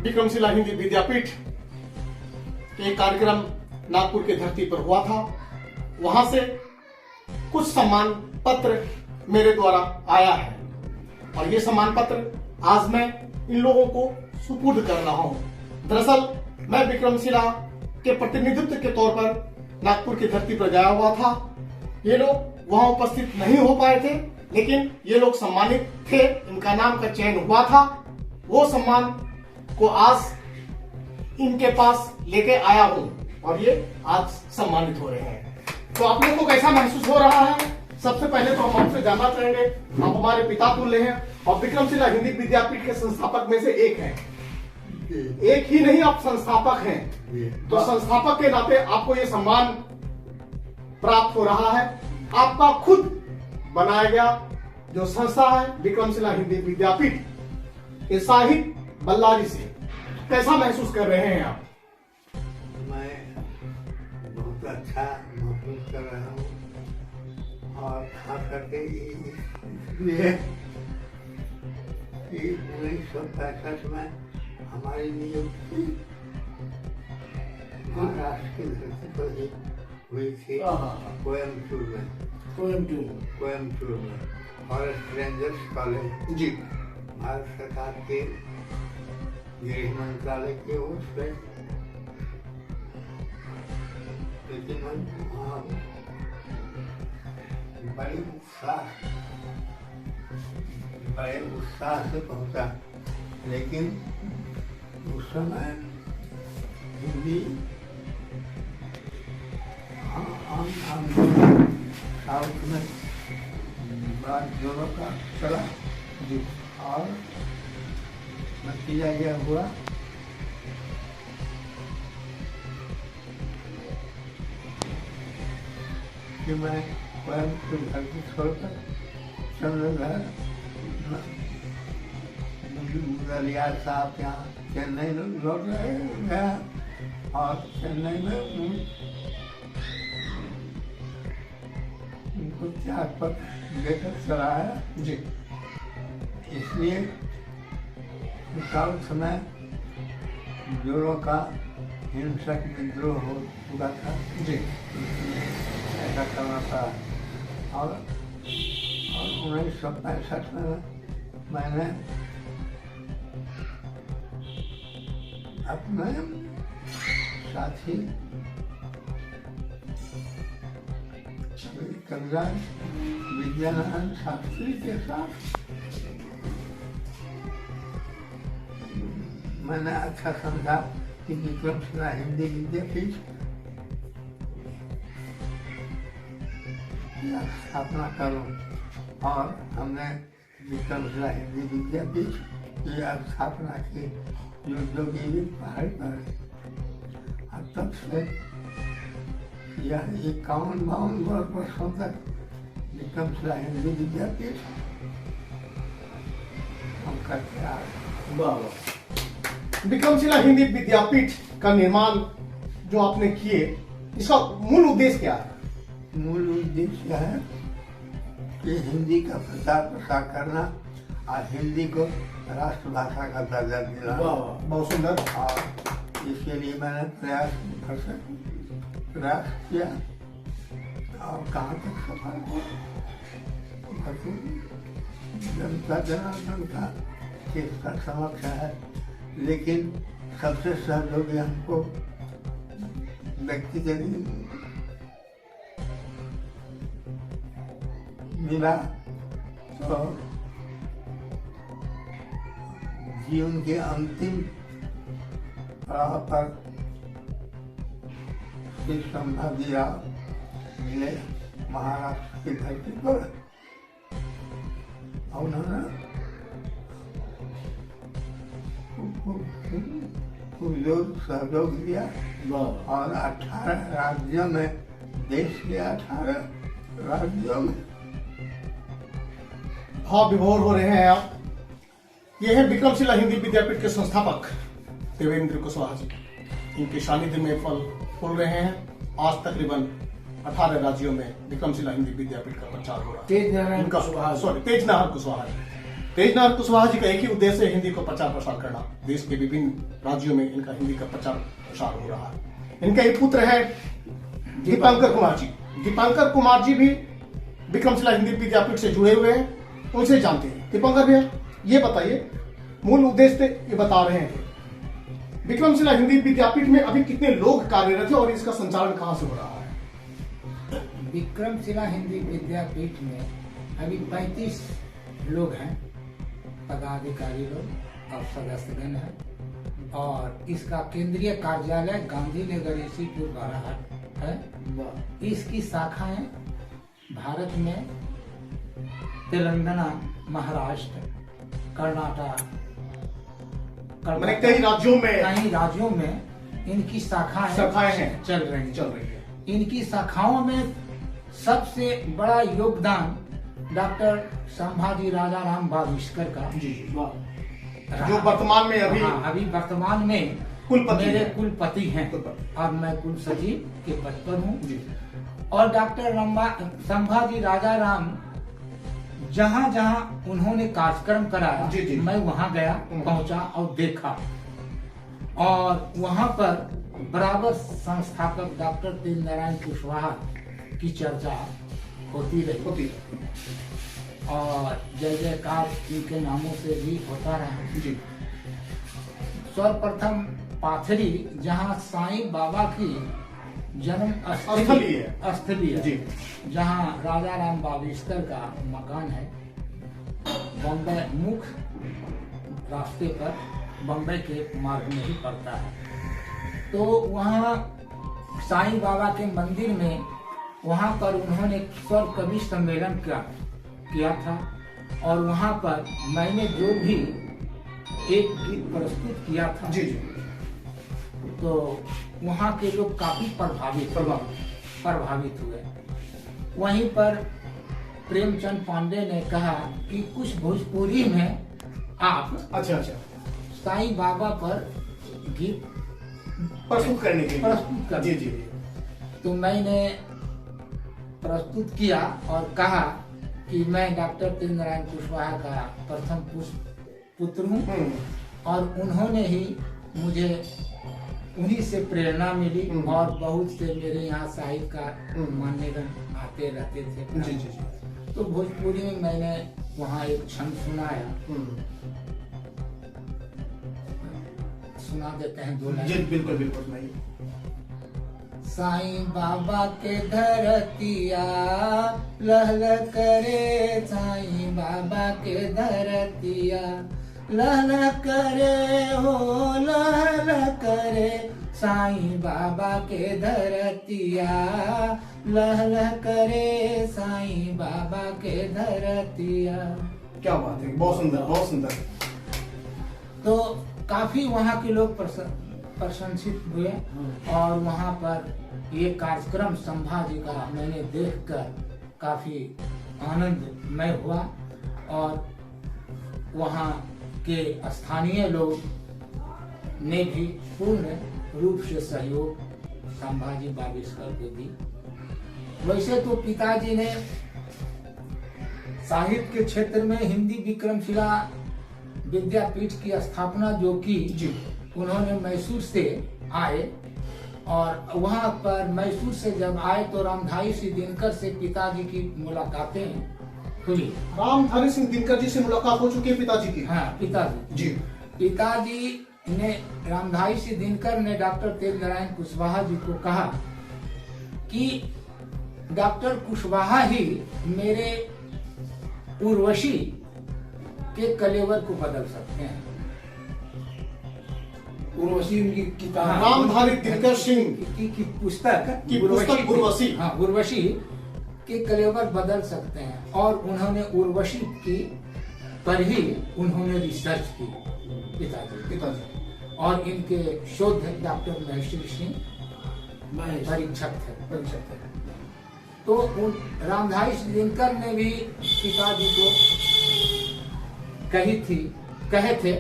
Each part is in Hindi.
विक्रमशिला हिंदी विद्यापीठ के एक कार्यक्रम नागपुर की धरती पर हुआ था। वहां से कुछ सम्मान पत्र मेरे द्वारा आया है और ये सम्मान पत्र आज मैं इन लोगों को सुपुर्द कर रहा हूं। दरअसल मैं विक्रमशिला के प्रतिनिधित्व के तौर पर नागपुर की धरती पर गया हुआ था। ये लोग वहां उपस्थित नहीं हो पाए थे, लेकिन ये लोग सम्मानित थे, इनका नाम का चयन हुआ था। वो सम्मान को आज इनके पास लेके आया हूं और ये आज सम्मानित हो रहे हैं। तो आप लोगों को कैसा महसूस हो रहा है? सबसे पहले तो हम आपसे जानना चाहेंगे, आप हमारे पिता तुल्य हैं और विक्रमशिला हिंदी विद्यापीठ के संस्थापक में से एक हैं। एक ही नहीं, आप संस्थापक हैं। तो संस्थापक के नाते आपको ये सम्मान प्राप्त हो रहा है। आपका खुद बनाया गया जो संस्था है विक्रमशिला हिंदी विद्यापीठ, ये साहिब बल्लारी से। कैसा महसूस कर रहे हैं आप? मैं बहुत अच्छा महसूस कर रहा हूँ और खास करके इसलिए 1965 में हमारी नियुक्ति महाराष्ट्र की धरती पर ही हुई थी, कोयम्बटूर में फॉरेस्ट रेंजर्स कॉलेज जी, भारत सरकार के गृह मंत्रालय की ओर से। लेकिन मैं वहाँ बड़े उत्साह से पहुंचा, लेकिन उस समय हिंदी साउथ में बात जोरों का चला जी, और नतीजा यह हुआ कि मैं कोयम्बटूर धरती छोड़कर चंद्रधर मुदलियार साहब के यहाँ चेन्नई लौट गया और चेन्नई में उनको त्याग पत्र लेकर चला आया जी। इसलिए साउथ में जोरों का हिंसक विद्रोह हो चुका था जी, ऐसा करना था। और 1965 में मैंने अपने साथी कविराज विद्यानारायण शास्त्री के साथ मैंने अच्छा समझा कि विक्रमशिला हिंदी विद्यापीठ की स्थापना करूं और हमने विक्रमशिला हिंदी विद्यापीठ की स्थापना की जो जोगीरी पहाड़ी पर। और तब से यह 51-52 वर्षों तक विक्रमशिला हिंदी विद्यापीठ हम करते आ रहे। विक्रमशिला हिंदी विद्यापीठ का निर्माण जो आपने किए, इसका मूल उद्देश्य क्या है? मूल उद्देश्य है कि हिंदी का प्रचार प्रसार करना और हिंदी को राष्ट्रभाषा का दर्जा दिलाना। बहुत सुंदर। और इसके लिए मैंने प्रयास किया और कहाँ तक सफल हुआ जनता जनार्दन का इसका समक्ष है। लेकिन सबसे सहयोगी हमको व्यक्तिगत मिला तो जीवन के अंतिम पड़ाव पर श्री संभाजी राव मिले महाराष्ट्र की धरती पर। उन्होंने सहयोग दिया और 18 राज्यों में, देश के 18 राज्यों में भाव विभोर हो रहे हैं आप। ये है विक्रमशिला हिंदी विद्यापीठ के संस्थापक देवेंद्र कुशवाहा जी। इनके सानिध्य में फल फूल रहे हैं। आज तकरीबन 18 राज्यों में विक्रमशिला हिंदी विद्यापीठ का प्रचार हो रहा है। तेज नारायण कुशवाहा। तेजनाथ कुशवाहा जी का एक ही उद्देश्य है, हिंदी को प्रचार प्रसार करना। देश के विभिन्न राज्यों में इनका हिंदी का प्रचार प्रसार हो रहा है। इनका एक पुत्र है दीपांकर कुमार जी। दीपांकर कुमार जी भी विक्रमशिला हिंदी विद्यापीठ से जुड़े हुए हैं, उनसे जानते हैं। दीपांकर भैया ये बताइए, मूल उद्देश्य ये बता रहे हैं कि विक्रमशिला हिंदी विद्यापीठ में अभी कितने लोग कार्यरत हैं और इसका संचालन कहां से हो रहा है? विक्रमशिला हिंदी विद्यापीठ में अभी 35 लोग हैं, पदाधिकारी लोग और सदस्यगण हैं। और इसका केंद्रीय कार्यालय गांधीनगर ईसीपुर बाराहाट है। इसकी शाखाएं भारत में तेलंगाना, महाराष्ट्र, कर्नाटक, मैंने कई राज्यों में इनकी शाखाएं हैं चल रही है। इनकी शाखाओं में सबसे बड़ा योगदान डॉक्टर संभाजी राजाराम बाविस्कर का जी जो वर्तमान में अभी वर्तमान में कुलपति मेरे कुलपति हैं और मैं कुल सचिव के पद पर हूँ। और डॉक्टर संभाजी राजाराम जहाँ जहाँ उन्होंने कार्यक्रम कराया, मैं वहाँ गया, पहुँचा और देखा। और वहाँ पर बराबर संस्थापक डॉक्टर तेज नारायण कुशवाहा की चर्चा होती रही और जय जयकार इनके नामों से भी होता रहा। सर्वप्रथम पाथरी, जहाँ साईं बाबा की जन्म स्थली है, जहाँ राजा राम बाविस्कर का मकान है, बम्बई मुख्य रास्ते पर बम्बई के मार्ग में ही पड़ता है। तो वहाँ साईं बाबा के मंदिर में, वहाँ पर उन्होंने स्वर कवि सम्मेलन किया था और वहाँ पर मैंने जो भी एक गीत प्रस्तुत किया था तो वहाँ के लोग काफी प्रभावित हुए। वहीं पर प्रेमचंद पांडे ने कहा कि कुछ भोजपुरी में आप साईं बाबा पर गीत प्रस्तुत करने जी। तो मैंने प्रस्तुत किया और कहा कि मैं डॉक्टर तेज नारायण कुशवाहा का प्रथम पुत्र हूँ और उन्होंने ही मुझे, उन्हीं से प्रेरणा मिली और बहुत से मेरे यहाँ साहित्य का मान्यगण आते रहते थे। तो भोजपुरी में मैंने वहाँ एक छंद सुनाया, सुना देते हैं 2 लाइन। बिल्कुल। साईं बाबा के धरतिया लहल करे, साईं बाबा के धरतिया लहल करे हो, लहल करे, साईं बाबा के धरतिया लहल करे, साईं बाबा के धरतिया। क्या बात है, बहुत सुंदर। तो काफी वहाँ के लोग प्रशंसित हुए और वहाँ पर ये कार्यक्रम संभाजी का मैंने देखकर काफी आनंदमय हुआ और वहाँ के स्थानीय लोग ने भी पूर्ण रूप से सहयोग संभाजी बाविस्कर को दी। वैसे तो पिताजी ने साहित्य के क्षेत्र में हिंदी विक्रमशिला विद्यापीठ की स्थापना जो की, उन्होंने मैसूर से आए और वहाँ पर मैसूर से जब आए तो रामधारी सिंह दिनकर से पिताजी की मुलाकातें हुई। रामधारी सिंह दिनकर जी से मुलाकात हो चुकी है पिताजी की? हाँ, पिताजी ने, रामधारी सिंह दिनकर ने डॉक्टर तेज नारायण कुशवाहा जी को कहा कि डॉक्टर कुशवाहा ही मेरे उर्वशी के कलेवर को बदल सकते हैं। उर्वशी उनकी किताब, रामधारी दिनकर सिंह की पुस्तक उर्वशी, हाँ, उर्वशी के कलेवर बदल सकते हैं। और उन्होंने उर्वशी की पर ही उन्होंने रिसर्च की पिताजी। और इनके शोध डॉक्टर महेश्वरी सिंह परीक्षक थे। तो रामधारी सिंह दिनकर ने भी पिताजी को कहे थे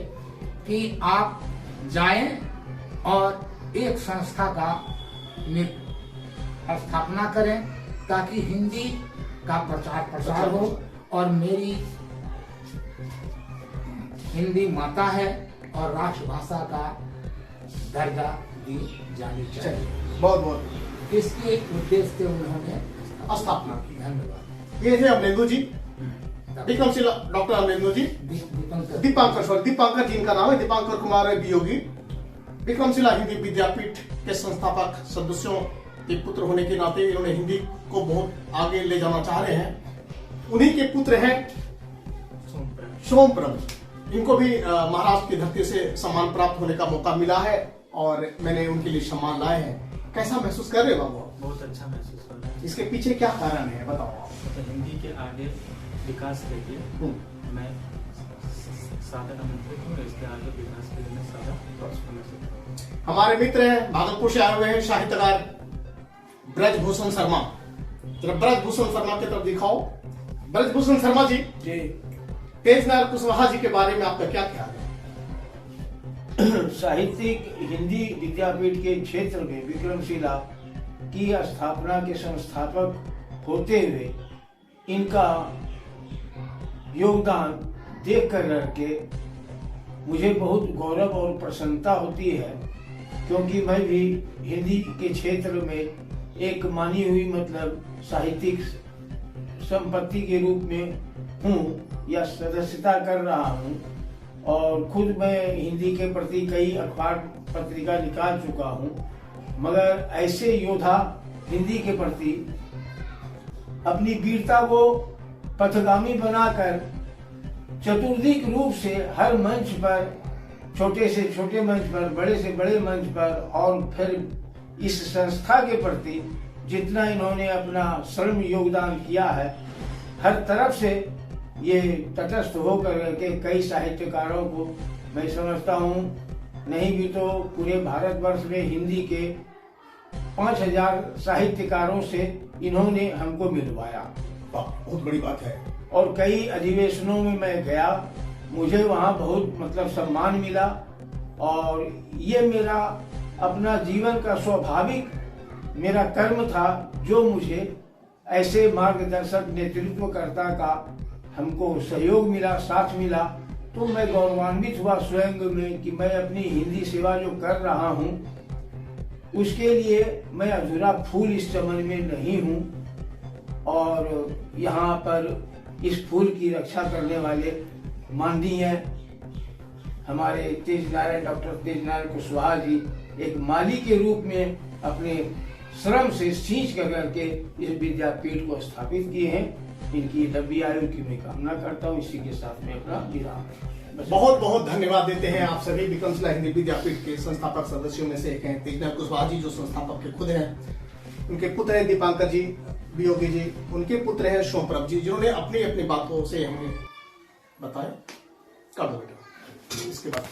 कि आप जाएं और एक संस्था का स्थापना करें ताकि हिंदी का प्रचार प्रसार हो और मेरी हिंदी माता है और राष्ट्रभाषा का दर्जा दी जानी चाहिए। बहुत बहुत इसके उद्देश्य से उन्होंने स्थापना की। धन्यवाद। ये थे अमलेंदु जी, विक्रमशिला डॉक्टर अमलेंदु जी, दीपांकर जी इनका नाम है, दीपांकर कुमार वियोगी, विक्रमशिला हिंदी विद्यापीठ के संस्थापक सदस्यों के पुत्र होने के नाते इन्होंने हिंदी को बहुत आगे ले जाना चाह रहे हैं। उन्हीं के पुत्र हैं सोमप्रभ। इनको भी महाराष्ट्र की धरती से सम्मान प्राप्त होने का मौका मिला है और मैंने उनके लिए सम्मान लाए हैं। कैसा महसूस कर रहे हो बाबू? बहुत अच्छा महसूस हो रहा है। इसके पीछे क्या कारण है बताओ आप? तो हिंदी के आगे विकास के लिए मैं साधन आमंत्रित हूँ। इसके आगे विकास के लिए मैं साधा। हमारे मित्र हैं, भागलपुर से आए हुए हैं, साहित्यकार ब्रजभूषण शर्मा। जरा ब्रजभूषण शर्मा की तरफ दिखाओ। ब्रजभूषण शर्मा जी, तेज नारायण कुशवाहा जी के बारे में आपका क्या ख्याल है? साहित्यिक हिंदी विद्यापीठ के क्षेत्र में विक्रमशिला की स्थापना के संस्थापक होते हुए इनका योगदान देख करके मुझे बहुत गौरव और प्रसन्नता होती है, क्योंकि मैं भी हिंदी के क्षेत्र में एक मानी हुई मतलब साहित्यिक संपत्ति के रूप में हूँ या सदस्यता कर रहा हूँ, और खुद मैं हिंदी के प्रति कई अखबार पत्रिका निकाल चुका हूँ। मगर ऐसे योद्धा हिंदी के प्रति अपनी वीरता को पथगामी बनाकर चतुर्दिक रूप से हर मंच पर, छोटे से छोटे मंच पर, बड़े से बड़े मंच पर, और फिर इस संस्था के प्रति जितना इन्होंने अपना श्रम योगदान किया है, हर तरफ से ये तटस्थ होकर के कई साहित्यकारों को मैं समझता हूँ, नहीं भी तो पूरे भारतवर्ष में हिंदी के 5000 साहित्यकारों से इन्होंने हमको मिलवाया। बहुत बड़ी बात है। और कई अधिवेशनों में मैं गया, मुझे वहाँ बहुत मतलब सम्मान मिला, और ये मेरा अपना जीवन का स्वाभाविक मेरा कर्म था, जो मुझे ऐसे मार्गदर्शक नेतृत्वकर्ता का हमको सहयोग मिला, साथ मिला, तो मैं गौरवान्वित हुआ स्वयं में कि मैं अपनी हिंदी सेवा जो कर रहा हूँ उसके लिए मैं अधूरा फूल इस चमन में नहीं हूँ। और यहाँ पर इस फूल की रक्षा करने वाले माननीय हमारे डॉक्टर तेज नारायण कुशवाहा जी एक माली के रूप में अपने श्रम से सींच करके इस विद्यापीठ को स्थापित किए हैं। इनकी लंबी आयु की मैं कामना करता हूँ। इसी के साथ में अपना विराम। बहुत बहुत धन्यवाद देते हैं आप सभी। विक्रमशिला हिंदी विद्यापीठ के संस्थापक सदस्यों में से एक हैं तेज नारायण कुशवाहा जी, जो संस्थापक के खुद हैं। उनके पुत्र हैं दीपांकर जी वियोगी जी, उनके पुत्र हैं सोमप्रभ जी, जिन्होंने अपनी अपनी बातों से हमें बताया। कर दो बेटा इसके बाद